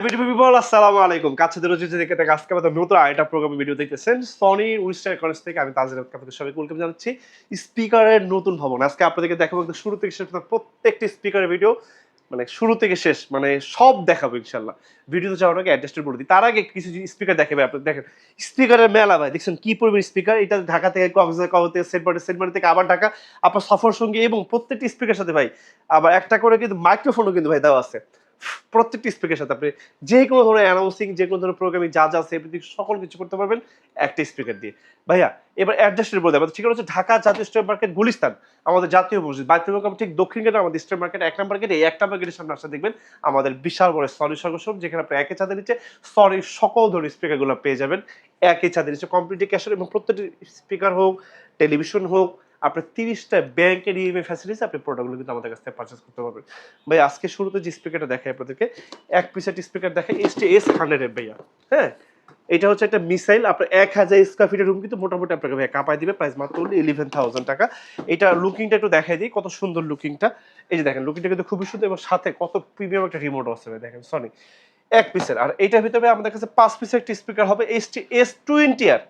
People আসসালামু আলাইকুম। কাছে দূরে যে থেকে আজকে আমাদের নতুন আরেকটা প্রোগ্রামে ভিডিও দেখতেছেন। সনি উইস্টার কলেজ থেকে আমি তাজের আপনাদের সবাইকে ওয়েলকাম জানাচ্ছি। স্পিকারের নতুন ভবন আজকে আপনাদেরকে দেখাবো একদম শুরু থেকে শেষ পর্যন্ত প্রত্যেকটি স্পিকারের ভিডিও, মানে শুরু থেকে শেষ মানে সব দেখাবো ইনশাআল্লাহ। ভিডিওতে যাওয়ার আগে অ্যাড্রেসটা বলে দিই। তার আগে কিছু স্পিকার দেখাবে আপনাদের। দেখেন স্পিকারের মেলা ভাই, দেখছেন কি পরিমাণ স্পিকার। এটা ঢাকা থেকে কক্সবাজার থেকে সেন্টমার্টিন থেকে আবার ঢাকা, আপনার সফর সঙ্গী এবং প্রত্যেকটি স্পিকারের সাথে ভাই আবার একটা করে কিন্তু মাইক্রোফোনও কিন্তু ভাই দেওয়া আছে। প্রত্যেকটি স্পিকারের সাথে আপনি যে কোনো ধরনের অ্যানাউন্সিং, যে কোনো ধরনের প্রোগ্রামিং যা যা আছে এভরিথিং সকল কিছু করতে পারবেন একটা স্পিকার দিয়ে। ভাইয়া এবার অ্যাড্রেসটা বলে দেয়। আমাদের ঠিকানা হচ্ছে ঢাকা জাতীয় স্ট্রিট মার্কেট গুলিস্তান, আমাদের জাতীয় মসজিদ বাইতুল মোকাররম ঠিক দক্ষিণ গেটে আমাদের স্ট্রিট মার্কেট 1 নম্বর গেটে। এই 1 নম্বর গেটের সামনে আসলে দেখবেন আমাদের বিশাল বড় সনি সংগঠন, যেখানে আপনি একই ছাদের নিচে সনির সকল ধরনের স্পিকারগুলো পেয়ে যাবেন একই ছাদের নিচে কমপ্লিটলি ক্যাশের। এবং প্রত্যেকটি স্পিকার হোক, টেলিভিশন হোক, আপনার 30টা ব্যাংকের ইএমআই ফ্যাসিলিটিস আপনি প্রোডাক্টগুলো কিন্তু আমাদের কাছ থেকে পারচেজ করতে পারবেন। ভাই আজকে শুরুতে যে স্পিকারটা দেখাই আপনাদেরকে, এক পিসের স্পিকার দেখাই ST-S100 ভাইয়া। হ্যাঁ, এটা হচ্ছে একটা মিসাইল। আপনার 1000 স্কয়ার ফিটের রুম কিন্তু মোটামুটি আপনাকে ভাই কাঁপায় দিবে। প্রাইস মাত্র 11,000 টাকা। এটা লুকিংটা একটু দেখাই দিই, কত সুন্দর লুকিংটা। এই যে দেখেন লুকিংটা কিন্তু খুবই সুন্দর এবং সাথে কত প্রিমিয়াম একটা রিমোট আছে ভাই, দেখেন সনি এক পিসের। আর এইটার ভিতরে আমাদের কাছে 5 পিসের একটি স্পিকার হবে ST-S20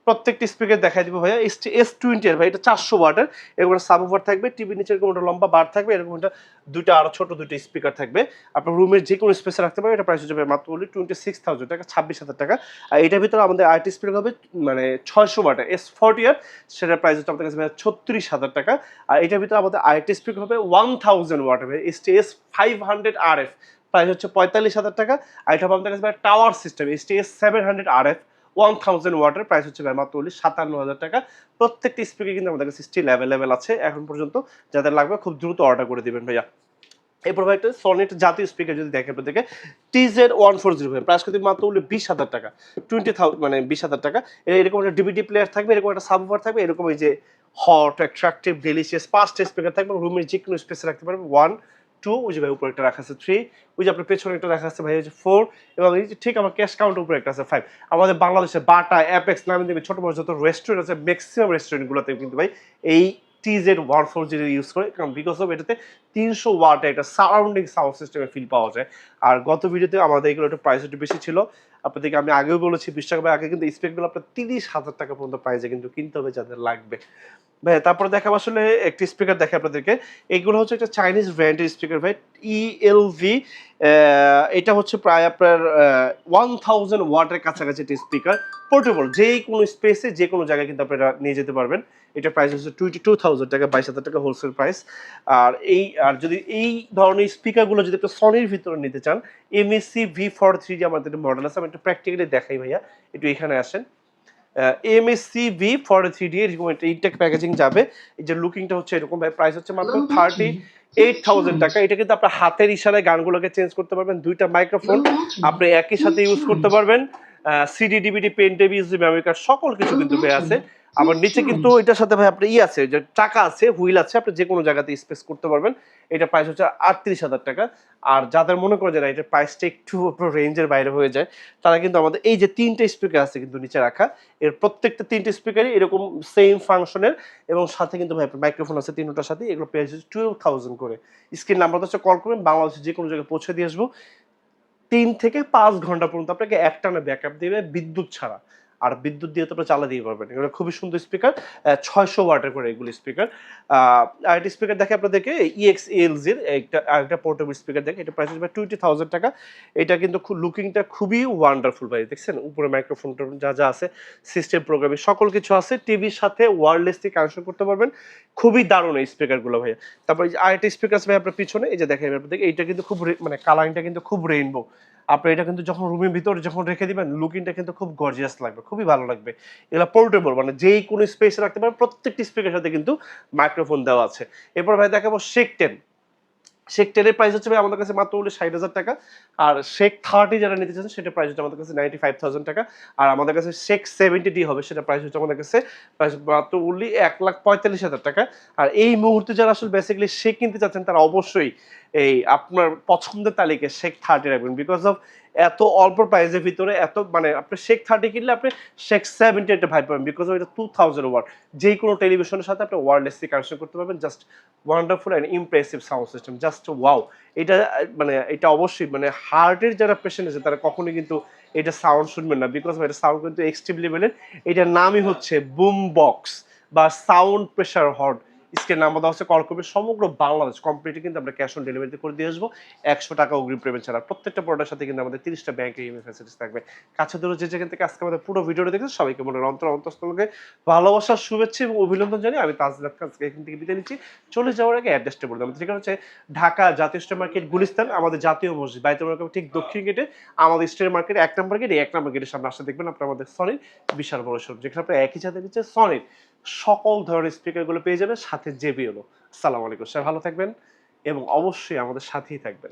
প্রত্যেকটি স্পিকার দেখাই দিব ভাইয়া। ST-S20 ভাই, এটা 400 ওয়াটের। এরকম একটা সাবওয়ুফার থাকবে, টিভি নিচের কোনো লম্বা বার থাকবে, এরকম একটা দুইটা আরো ছোট দুইটা স্পিকার থাকবে। আপনার রুমের যে কোনো স্পেসে রাখতে পারবেন। এটা প্রাইস হচ্ছে মাত্র 26,000 টাকা, 26,000 টাকা। আর এটার ভিতরে আমাদের আরেকটি স্পিকার হবে মানে 600 ওয়াটের S40 সেটার প্রাইস হচ্ছে আমাদের কাছে 36,000 টাকা। আর এটার ভিতরে আমাদের আরেকটি স্পিকার হবে 1000 ওয়াটের ST-S500RF, প্রাইস হচ্ছে 45,000 টাকা। আর এটা হবে আমাদের কাছে টাওয়ার সিস্টেম ST-S700RF 1000 ওয়াটের, প্রাইস হচ্ছে মাত্র 57,000 টাকা। প্রত্যেকটি স্পিকার কিন্তু আমাদের কাছে স্টিল অ্যাভেলেবেল আছে এখন পর্যন্ত। যাদের লাগবে খুব দ্রুত অর্ডার করে দিবেন ভাইয়া। এরপর ভাই একটা সনির জাতীয় স্পিকার যদি দেখেন আপনাদেরকে, TZ140 ভাই, প্রাইস কিন্তু মাত্র 20,000 টাকা, 20,000 মানে 20,000 টাকা। এরকম একটা ডিভিডি প্লেয়ার থাকবে, এরকম একটা সাবওয়ুফার থাকবে, এরকম এই যে হট অ্যাট্রাকটিভ ডেলিশিয়াস 5টা স্পিকার থাকবে। রুমের যে কোনো স্পেসে রাখতে পারবে। 1 2, ওই যে ভাই উপরে একটা রাখা আছে 3, ওই যে আপনার পেছনে একটা রাখা আছে ভাই হচ্ছে 4, এবং এই যে ঠিক আমার ক্যাশ কাউন্টার উপরে একটা আছে 5। আমাদের বাংলাদেশে বাটা, অ্যাপেক্স নামে দেবে ছোট বড় যত রেস্টুরেন্ট আছে ম্যাক্সিমাম রেস্টুরেন্টগুলোতে কিন্তু ভাই এই TZ140 ইউজ করে, কারণ বিকজ অফ এটাতে 300 ওয়াটের একটা সারাউন্ডিং সাউন্ড সিস্টেমের ফিল পাওয়া যায়। আর গত ভিডিওতে আমাদের এগুলো একটু প্রাইস একটু বেশি ছিল। আপনাদেরকে আমি আগেও বলেছি 20 টাকা আগে কিন্তু স্পিকারগুলো আপনার 30,000 টাকা পর্যন্ত প্রাইসে কিন্তু কিনতে হবে যাদের লাগবে ভাই। তারপরে দেখাবো আসলে একটি স্পিকার দেখে আপনাদেরকে। এগুলো হচ্ছে একটা চাইনিজ ব্র্যান্ডের স্পিকার ভাই, ELV। এটা হচ্ছে প্রায় আপনার 1000 ওয়াটের কাছাকাছি একটি স্পিকার, পোর্টেবল, যে কোনো স্পেসে যে কোনো জায়গায় কিন্তু আপনারা নিয়ে যেতে পারবেন। এটা প্রাইস হচ্ছে 22,000 টাকা, 22,000 টাকা হোলসেল প্রাইস। আর যদি এই ধরনের স্পিকারগুলো যদি আপনি সনির ভিতরে নিতে চান, MSC V43 যে আমাদের মডেল আছে, আমি একটু প্র্যাকটিক্যালি দেখাই ভাইয়া, একটু এখানে আসেন। MSC V43D এরকম একটা ইনটেক প্যাকেজিং যাবে। এই যে লুকিংটা হচ্ছে এরকম ভাই, প্রাইস হচ্ছে মাত্র 38,000 টাকা। এটা কিন্তু আপনার হাতের ইশারায় গানগুলোকে চেঞ্জ করতে পারবেন। দুইটা মাইক্রোফোন আপনি একই সাথে ইউজ করতে পারবেন। সিডি, ডিভিডি, পেন, টেবি, ইউএসবি, মেমরি কার্ড সকল কিছু কিন্তু ভাই আছে। আবার নিচে কিন্তু এটার সাথে ভাই আপনার আছে, যে চাকা আছে, হুইল আছে, আপনি যে কোনো জায়গাতে স্পেস করতে পারবেন। এটা প্রাইস হচ্ছে 38,000 টাকা। আর যাদের মনে করেন যে না এটা প্রাইসটা একটু রেঞ্জের বাইরে হয়ে যায়, তারা কিন্তু আমাদের এই যে 3টে স্পিকার আছে কিন্তু নিচে রাখা, এর প্রত্যেকটা 3টে স্পিকারই এরকম সেম ফাংশনের, এবং সাথে কিন্তু ভাই মাইক্রোফোন আছে তিনটার সাথে। এগুলো প্রাইস হচ্ছে 12,000 করে। স্ক্রিন নাম্বারটা হচ্ছে কল করবেন, বাংলাদেশের যে কোনো জায়গায় পৌঁছে দিয়ে আসবো। 3 থেকে 5 ঘন্টা পর্যন্ত আপনাকে একটানা ব্যাকআপ দিবে বিদ্যুৎ ছাড়া। আর বিদ্যুৎ দিয়ে তো আপনি চালা দিয়ে পারবেন। এগুলো খুবই সুন্দর স্পিকার, 600 ওয়াটের করে এগুলো স্পিকার। আরেকটা স্পিকার দেখে আপনাদেরকে EXLZ এর আরেকটা পোর্টেবল স্পিকার দেখে, এটা প্রাইস হচ্ছে 20,000 টাকা। এটা কিন্তু লুকিংটা খুবই ওয়ান্ডারফুল ভাই, দেখছেন উপরে মাইক্রোফোনটা যা যা আছে, সিস্টেম প্রোগ্রামিং সকল কিছু আছে। টিভির সাথে ওয়্যারলেসলি কানেকশন করতে পারবেন। খুবই দারুণ এই স্পিকারগুলো ভাইয়া। তারপর এই যে আরেকটা স্পিকার আছে ভাই আপনার পিছনে, এই যে দেখেন আপনাদেরকে, এইটা কিন্তু খুব মানে কালারিংটা কিন্তু খুব রেইনবো। আপনি এটা কিন্তু যখন রুমের ভিতরে যখন রেখে দিবেন, লুকিংটা কিন্তু খুব গর্জিয়াস লাগবে, খুবই ভালো লাগবে। এগুলো পোর্টেবল, মানে যেই কোনো স্পেসে রাখতে পারবেন। প্রত্যেকটি স্পিকারের সাথে কিন্তু মাইক্রোফোন দেওয়া আছে। এরপর ভাই দেখাবো শেক 10 এর প্রাইস হচ্ছে ভাই আমাদের কাছে মাত্র 60,000 টাকা। আর শেক 30 যারা নিতে চাচ্ছেন সেটা প্রাইস হচ্ছে আমাদের কাছে 95,000 টাকা। আর আমাদের কাছে শেক 70D হবে, সেটা প্রাইস হচ্ছে আমাদের কাছে প্রাইস মাত্র 1,45,000 টাকা। আর এই মুহূর্তে যারা আসলে বেসিক্যালি শেক কিনতে চাচ্ছেন, তারা অবশ্যই এই আপনার পছন্দের তালিকায় শেখ 30 রাখবেন, বিকজ অফ এত অল্প প্রাইসের ভিতরে এত মানে আপনি শেখ 30 কিনলে আপনি শেখ 70 একটা ভাই পাবেন, বিকজ অফ এটা 2000 ওয়াট, যে কোনো টেলিভিশনের সাথে আপনি ওয়্যারলেসলি কানেকশন করতে পারবেন। Just wonderful and impressive sound system, just wow. এটা মানে এটা অবশ্যই মানে হার্টের যারা পেশেন্ট আছে তারা কখনোই কিন্তু এটা সাউন্ড শুনবেন না, বিকজ এটা সাউন্ড কিন্তু এক্সট্রিমলি লেভেলের। এটার নামই হচ্ছে বুম বক্স বা sound pressure horn. Screen number দেওয়া হচ্ছে, কল করবে। সমগ্র বাংলাদেশ কমপ্লিটলি কিন্তু আমরা ক্যাশ অন ডেলিভারিতে করে দিয়ে আসবো, 100 টাকা অগ্রিম পেমেন্ট ছাড়া। প্রত্যেকটা প্রোডাক্টের সাথে কিন্তু আমাদের 30টা ব্যাংকের ইএমআই ফ্যাসিলিটিস থাকবে। কাছে দূরে যে যেখান থেকে আজকে আমাদের পুরো ভিডিওটা দেখেছেন সবাইকে মনের অন্তঃস্থলকে ভালোবাসার শুভেচ্ছা এবং অভিনন্দন জানিয়ে আমি তাজুল আজকে এখান থেকে বিদায় নিচ্ছি। চলে যাওয়ার আগে অ্যাড্রেসটা বলে দেবো। ঠিকানা হচ্ছে ঢাকা জাতীয় স্ট্রিট মার্কেট গুলিস্তান, আমাদের জাতীয় মসজিদ বাইতুল মোকাররম ঠিক দক্ষিণ গেটে, আমাদের স্ট্রিট মার্কেট 1 নম্বর গেট, এই 1 নম্বর গেটের সামনে আসলে দেখবেন আপনার আমাদের সনির বিশাল বড় শোরুম, যেখানে আপনার একই সাথে নিচ্ছে সনির সকল ধরনের স্পিকারগুলো পেয়ে যাবেন, সাথে জেবিএলও। আসসালামু আলাইকুম স্যার, ভালো থাকবেন এবং অবশ্যই আমাদের সাথেই থাকবেন।